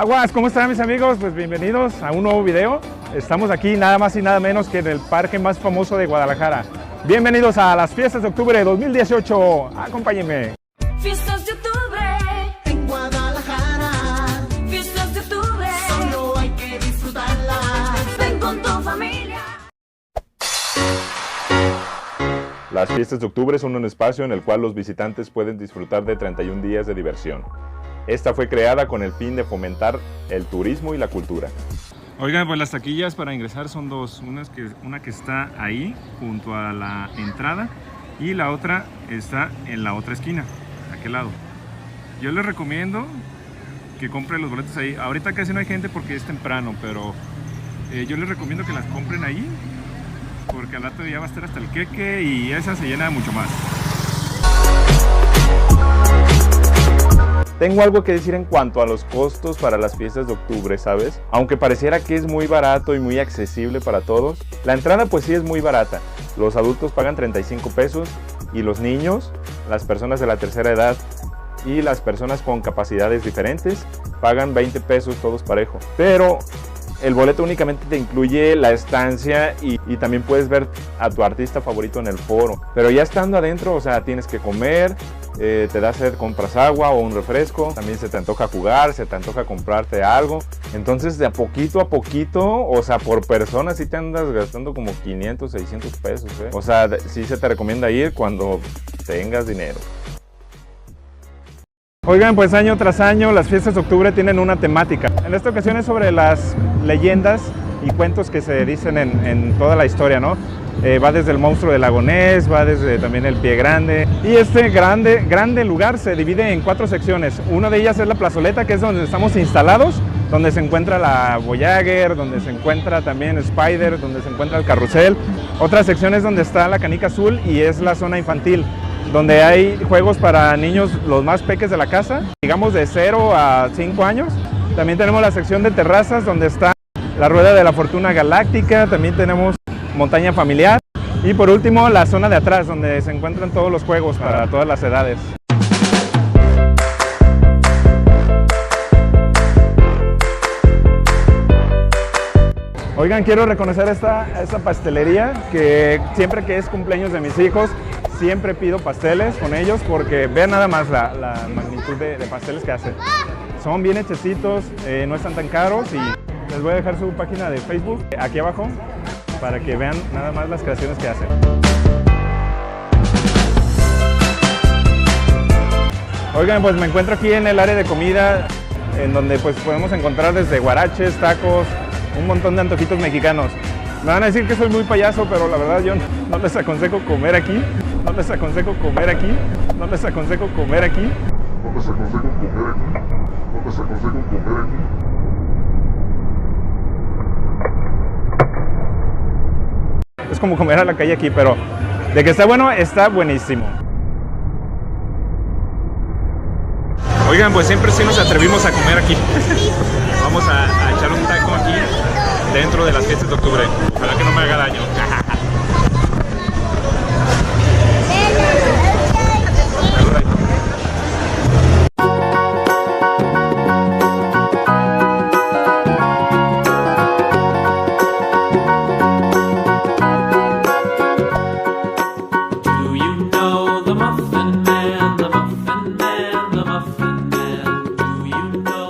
Aguas, ¿cómo están mis amigos? Pues bienvenidos a un nuevo video. Estamos aquí nada más y nada menos que en el parque más famoso de Guadalajara. Bienvenidos a las fiestas de octubre de 2018. Acompáñenme. Fiestas de octubre en Guadalajara. Fiestas de octubre, solo hay que disfrutarlas. Ven con tu familia. Las fiestas de octubre son un espacio en el cual los visitantes pueden disfrutar de 31 días de diversión. Esta fue creada con el fin de fomentar el turismo y la cultura. Oigan, pues las taquillas para ingresar son dos. Una que está ahí, junto a la entrada, y la otra está en la otra esquina, a aquel lado. Yo les recomiendo que compren los boletos ahí. Ahorita casi no hay gente porque es temprano, pero yo les recomiendo que las compren ahí, porque al rato ya va a estar hasta el queque y esa se llena mucho más. Tengo algo que decir en cuanto a los costos para las fiestas de octubre, ¿sabes? Aunque pareciera que es muy barato y muy accesible para todos, la entrada pues sí es muy barata. Los adultos pagan 35 pesos y los niños, las personas de la tercera edad y las personas con capacidades diferentes pagan 20 pesos todos parejo. Pero el boleto únicamente te incluye la estancia y también puedes ver a tu artista favorito en el foro. Pero ya estando adentro, o sea, tienes que comer, te da sed, compras agua o un refresco. También se te antoja jugar, se te antoja comprarte algo. Entonces, de a poquito, o sea, por persona sí te andas gastando como 500, 600 pesos, ¿eh? O sea, sí se te recomienda ir cuando tengas dinero. Oigan, pues año tras año las fiestas de octubre tienen una temática. En esta ocasión es sobre las leyendas y cuentos que se dicen en toda la historia, ¿no? Va desde el monstruo del lago Ness, va desde también el Pie Grande. Y este grande lugar se divide en 4 secciones. Una de ellas es la plazoleta, que es donde estamos instalados, donde se encuentra la Voyager, donde se encuentra también Spider, donde se encuentra el carrusel. Otra sección es donde está la canica azul y es la zona infantil, donde hay juegos para niños los más peques de la casa, digamos de 0 a 5 años. También tenemos la sección de terrazas, donde está la Rueda de la Fortuna Galáctica. También tenemos montaña familiar. Y por último, la zona de atrás, donde se encuentran todos los juegos para todas las edades. Oigan, quiero reconocer esta pastelería, que siempre que es cumpleaños de mis hijos, siempre pido pasteles con ellos, porque vean nada más la magnitud de pasteles que hacen. Son bien hechecitos, no están tan caros, y les voy a dejar su página de Facebook aquí abajo para que vean nada más las creaciones que hacen. Oigan, pues me encuentro aquí en el área de comida, en donde pues podemos encontrar desde guaraches, tacos, un montón de antojitos mexicanos. Me van a decir que soy muy payaso, pero la verdad yo no les aconsejo comer aquí. No les aconsejo comer aquí. No les aconsejo comer aquí. No les aconsejo comer aquí. No les aconsejo comer aquí. Es como comer a la calle aquí, pero de que está bueno, está buenísimo. Oigan, pues siempre sí nos atrevimos a comer aquí. Vamos a echar un taco aquí dentro de las fiestas de octubre. Ojalá que no me haga daño.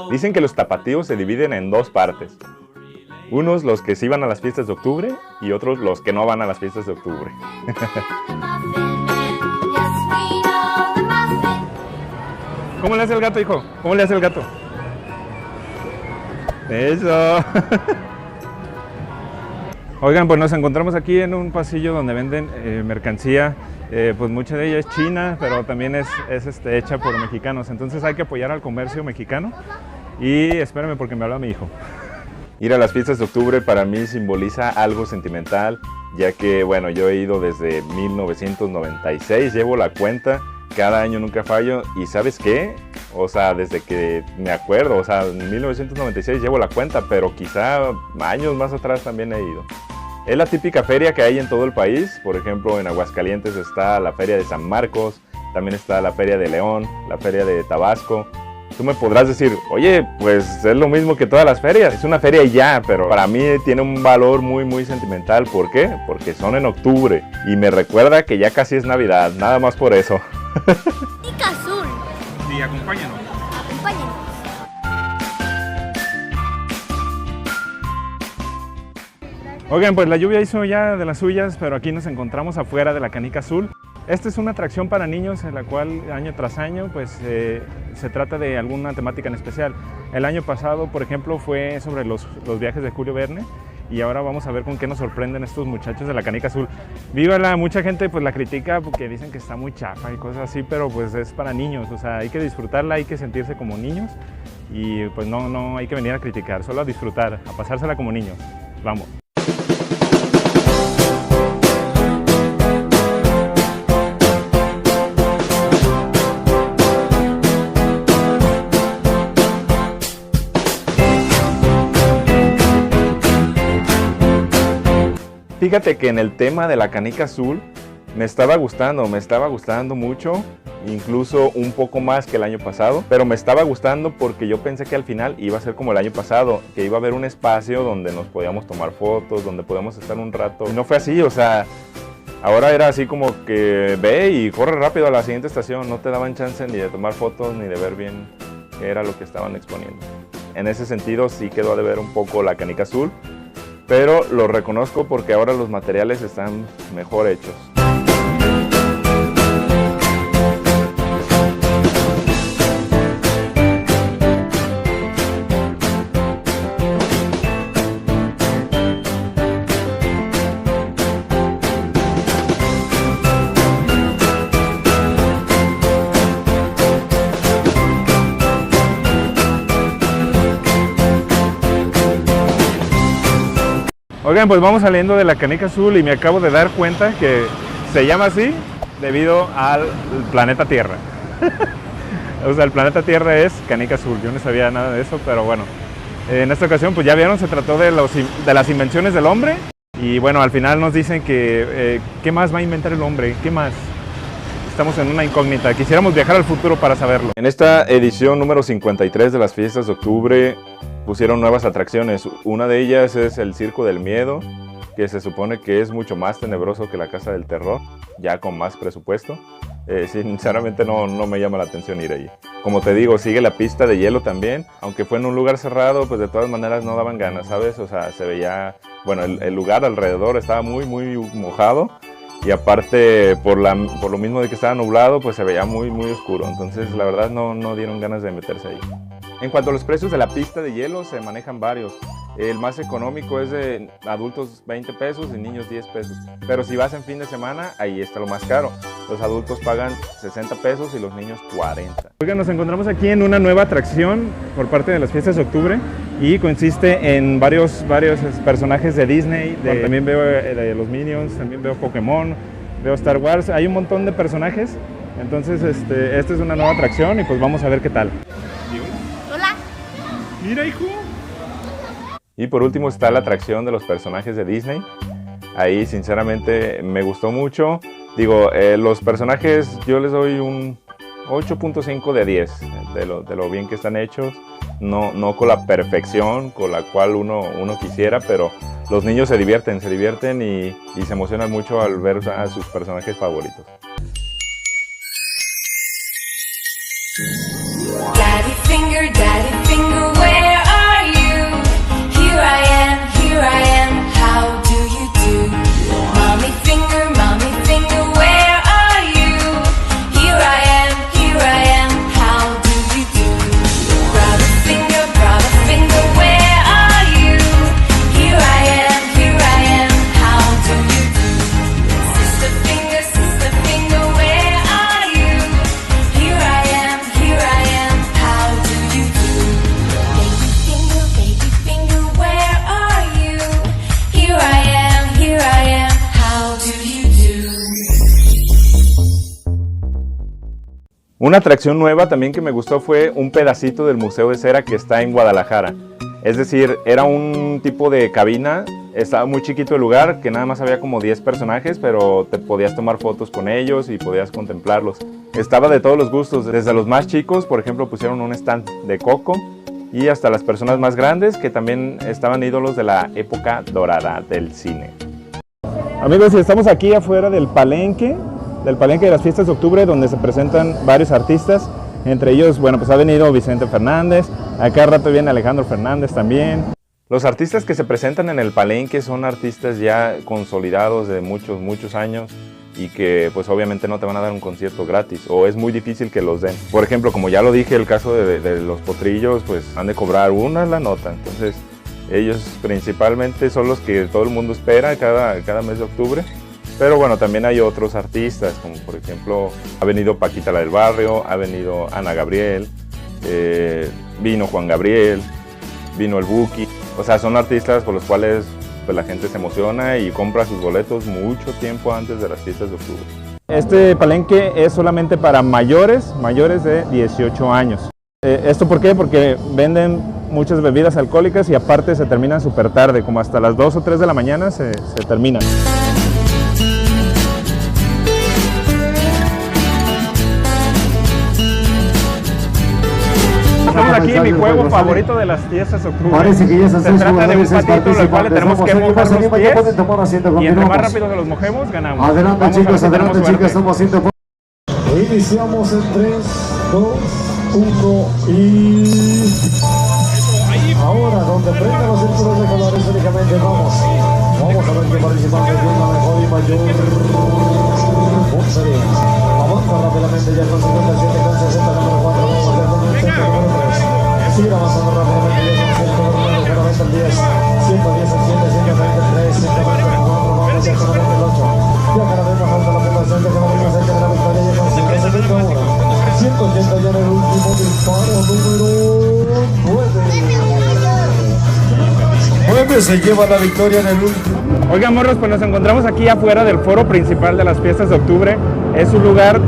Dicen que los tapatíos se dividen en 2 partes. Unos los que sí van a las fiestas de octubre y otros los que no van a las fiestas de octubre. ¿Cómo le hace el gato, hijo? ¿Cómo le hace el gato? Eso. Oigan, pues nos encontramos aquí en un pasillo donde venden mercancía. Pues mucha de ella es china, pero también es hecha por mexicanos. Entonces hay que apoyar al comercio mexicano. Y espérenme porque me habla mi hijo. Ir a las fiestas de octubre para mí simboliza algo sentimental, ya que, bueno, yo he ido desde 1996, llevo la cuenta, cada año nunca fallo, y ¿sabes qué? O sea, desde que me acuerdo, o sea, en 1996 llevo la cuenta, pero quizá años más atrás también he ido. Es la típica feria que hay en todo el país. Por ejemplo, en Aguascalientes está la feria de San Marcos, también está la feria de León, la feria de Tabasco, Tú me podrás decir, oye, pues es lo mismo que todas las ferias, es una feria y ya, pero para mí tiene un valor muy, muy sentimental. ¿Por qué? Porque son en octubre y me recuerda que ya casi es Navidad, nada más por eso. Canica Azul. Sí, acompáñanos. Acompáñenos. Oigan, pues la lluvia hizo ya de las suyas, pero aquí nos encontramos afuera de la Canica Azul. Esta es una atracción para niños en la cual año tras año pues, se trata de alguna temática en especial. El año pasado, por ejemplo, fue sobre los viajes de Julio Verne y ahora vamos a ver con qué nos sorprenden estos muchachos de la Canica Azul. Vívala, mucha gente pues la critica porque dicen que está muy chafa y cosas así, pero pues es para niños, o sea, hay que disfrutarla, hay que sentirse como niños y pues no hay que venir a criticar, solo a disfrutar, a pasársela como niños. Vamos. Fíjate que en el tema de la Canica Azul me estaba gustando mucho, incluso un poco más que el año pasado, pero me estaba gustando porque yo pensé que al final iba a ser como el año pasado, que iba a haber un espacio donde nos podíamos tomar fotos, donde podíamos estar un rato, y no fue así, o sea, ahora era así como que ve y corre rápido a la siguiente estación, no te daban chance ni de tomar fotos ni de ver bien qué era lo que estaban exponiendo. En ese sentido sí quedó a deber un poco la Canica Azul, pero lo reconozco porque ahora los materiales están mejor hechos. Oigan, pues vamos saliendo de la Canica Azul y me acabo de dar cuenta que se llama así debido al planeta Tierra. O sea, el planeta Tierra es Canica Azul. Yo no sabía nada de eso, pero bueno. En esta ocasión, pues ya vieron, se trató de las invenciones del hombre. Y bueno, al final nos dicen que ¿qué más va a inventar el hombre? ¿Qué más? Estamos en una incógnita. Quisiéramos viajar al futuro para saberlo. En esta edición número 53 de las fiestas de octubre pusieron nuevas atracciones. Una de ellas es el Circo del Miedo, que se supone que es mucho más tenebroso que la Casa del Terror, ya con más presupuesto. Sinceramente no me llama la atención ir allí. Como te digo, sigue la pista de hielo también, aunque fue en un lugar cerrado, pues de todas maneras no daban ganas, ¿sabes? O sea, se veía, bueno, el lugar alrededor estaba muy mojado y aparte por lo mismo de que estaba nublado, pues se veía muy oscuro. Entonces la verdad no dieron ganas de meterse ahí. En cuanto a los precios de la pista de hielo, se manejan varios. El más económico es de adultos 20 pesos y niños 10 pesos. Pero si vas en fin de semana, ahí está lo más caro. Los adultos pagan 60 pesos y los niños 40. Oigan, nos encontramos aquí en una nueva atracción por parte de las fiestas de octubre y consiste en varios personajes de Disney. También veo de los Minions, también veo Pokémon, veo Star Wars. Hay un montón de personajes. Entonces, esta es una nueva atracción y pues vamos a ver qué tal. Hola. Mira, hijo. Y por último está la atracción de los personajes de Disney. Ahí sinceramente me gustó mucho. Digo, los personajes yo les doy un 8.5 de 10 de lo bien que están hechos. No con la perfección con la cual uno quisiera, pero los niños se divierten y se emocionan mucho al ver a sus personajes favoritos. Daddy finger, where are you? Here I am, how do you do? Mommy finger, where are you? Here I am, how do you do? Brother finger, where are you? Here I am, how do you do? Sister finger, where are you? Here I am, how do you do? Baby finger, where are you? Here I am, how do you do? Una atracción nueva también que me gustó fue un pedacito del Museo de Cera que está en Guadalajara. Es decir, era un tipo de cabina, estaba muy chiquito el lugar, que nada más había como 10 personajes, pero te podías tomar fotos con ellos y podías contemplarlos. Estaba de todos los gustos, desde los más chicos, por ejemplo, pusieron un stand de Coco, y hasta las personas más grandes que también estaban ídolos de la época dorada del cine. Amigos, estamos aquí afuera del palenque de las fiestas de octubre, donde se presentan varios artistas. Entre ellos, bueno, pues ha venido Vicente Fernández, acá al rato viene Alejandro Fernández también. Los artistas que se presentan en el palenque son artistas ya consolidados de muchos años y que pues obviamente no te van a dar un concierto gratis, o es muy difícil que los den. Por ejemplo, como ya lo dije, el caso de los Potrillos, pues han de cobrar una la nota, entonces ellos principalmente son los que todo el mundo espera cada mes de octubre. Pero bueno, también hay otros artistas, como por ejemplo ha venido Paquita la del Barrio, ha venido Ana Gabriel, vino Juan Gabriel, vino el Buki. O sea, son artistas por los cuales pues, la gente se emociona y compra sus boletos mucho tiempo antes de las fiestas de octubre. Este palenque es solamente para mayores de 18 años. ¿Esto por qué? Porque venden muchas bebidas alcohólicas y aparte se terminan súper tarde, como hasta las 2 o 3 de la mañana se terminan. Estamos aquí en mi juego favorito de las fiestas de octubre. Parece que ya se trata de un patito al cual tenemos que mojar los pies y entre más rápido se los mojemos, ganamos. Adelante chicos, adelante chicos, estamos haciendo... Iniciamos en 3, 2, 1 y... Ahora, donde prendan los círculos de colores únicamente, vamos a ver qué participante tiene la mejor y mayor puntería. Avanza rápidamente ya con 57, con 60, número 4, vamos a ver con el centro número 3. Sigue avanzando rápidamente ya con 100, número 90, el 10, 110, el 7, 120, el 3, 120, el 4, vamos ya con el 8. Ya cada vez más alta la puntuación, ya cada vez más cerca de la victoria, ya con 171, 180 ya en el último disparo, número 9 se lleva la victoria en el último. Oigan, morros, pues nos encontramos aquí afuera del foro principal de las fiestas de octubre. Es un lugar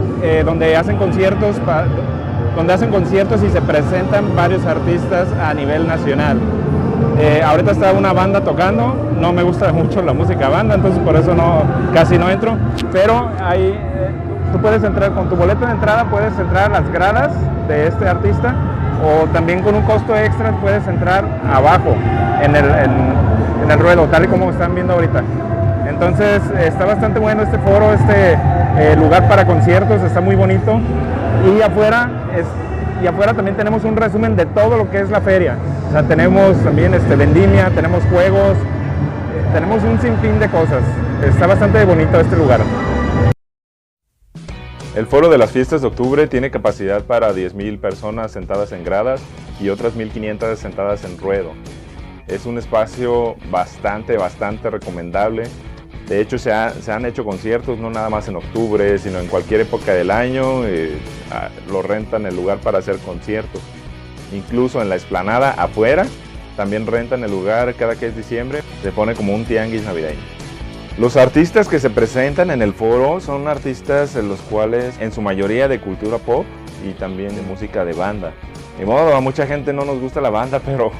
donde hacen conciertos y se presentan varios artistas a nivel nacional. Ahorita está una banda tocando, no me gusta mucho la música banda, entonces por eso casi no entro, pero ahí tú puedes entrar con tu boleto de entrada, puedes entrar a las gradas de este artista, o también con un costo extra puedes entrar abajo en el ruedo, tal y como están viendo ahorita. Entonces está bastante bueno este foro, lugar para conciertos, está muy bonito. Y afuera también tenemos un resumen de todo lo que es la feria. O sea, tenemos también vendimia, tenemos juegos, tenemos un sinfín de cosas. Está bastante bonito este lugar. El foro de las fiestas de octubre tiene capacidad para 10,000 personas sentadas en gradas y otras 1,500 sentadas en ruedo. Es un espacio bastante recomendable. De hecho, se han hecho conciertos no nada más en octubre, sino en cualquier época del año. Lo rentan el lugar para hacer conciertos. Incluso en la explanada afuera también rentan el lugar cada que es diciembre. Se pone como un tianguis navideño. Los artistas que se presentan en el foro son artistas en los cuales en su mayoría de cultura pop y también de música de banda. De modo, a mucha gente no nos gusta la banda, pero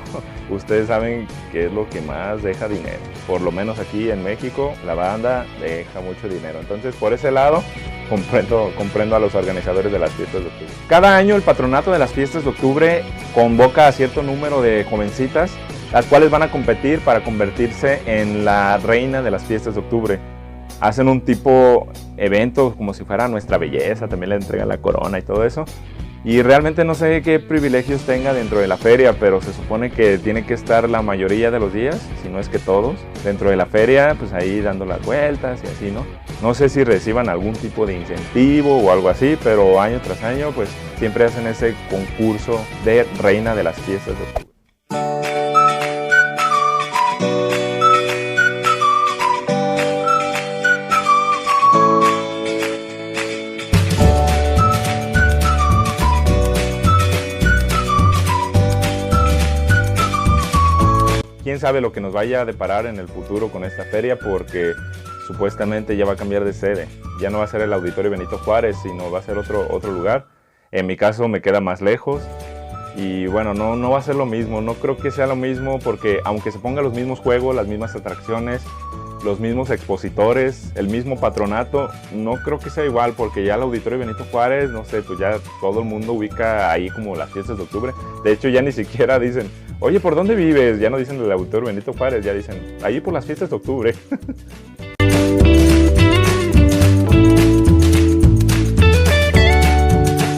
ustedes saben que es lo que más deja dinero. Por lo menos aquí en México, la banda deja mucho dinero. Entonces, por ese lado, comprendo a los organizadores de las fiestas de octubre. Cada año el patronato de las fiestas de octubre convoca a cierto número de jovencitas, las cuales van a competir para convertirse en la reina de las fiestas de octubre. Hacen un tipo evento como si fuera Nuestra Belleza, también le entregan la corona y todo eso. Y realmente no sé qué privilegios tenga dentro de la feria, pero se supone que tiene que estar la mayoría de los días, si no es que todos, dentro de la feria, pues ahí dando las vueltas y así, ¿no? No sé si reciban algún tipo de incentivo o algo así, pero año tras año, pues siempre hacen ese concurso de reina de las fiestas de octubre. Quién sabe lo que nos vaya a deparar en el futuro con esta feria, porque supuestamente ya va a cambiar de sede. Ya no va a ser el Auditorio Benito Juárez, sino va a ser otro lugar. En mi caso me queda más lejos y bueno, no va a ser lo mismo. No creo que sea lo mismo porque aunque se pongan los mismos juegos, las mismas atracciones, los mismos expositores, el mismo patronato. No creo que sea igual porque ya el Auditorio Benito Juárez, no sé, pues ya todo el mundo ubica ahí como las fiestas de octubre. De hecho ya ni siquiera dicen, oye, ¿por dónde vives? Ya no dicen el Auditorio Benito Juárez, ya dicen, ahí por las fiestas de octubre.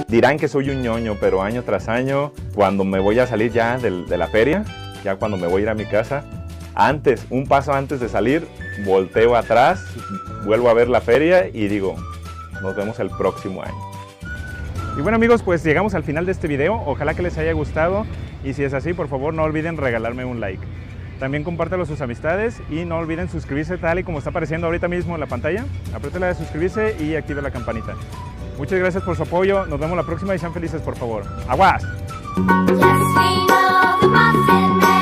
Dirán que soy un ñoño, pero año tras año, cuando me voy a salir ya de la feria, ya cuando me voy a ir a mi casa, un paso antes de salir, volteo atrás, vuelvo a ver la feria y digo, nos vemos el próximo año. Y bueno amigos, pues llegamos al final de este video, ojalá que les haya gustado y si es así, por favor no olviden regalarme un like. También compártelo a sus amistades y no olviden suscribirse tal y como está apareciendo ahorita mismo en la pantalla. Apriete la de suscribirse y active la campanita. Muchas gracias por su apoyo, nos vemos la próxima y sean felices por favor. ¡Aguas! Yes, we know the boss and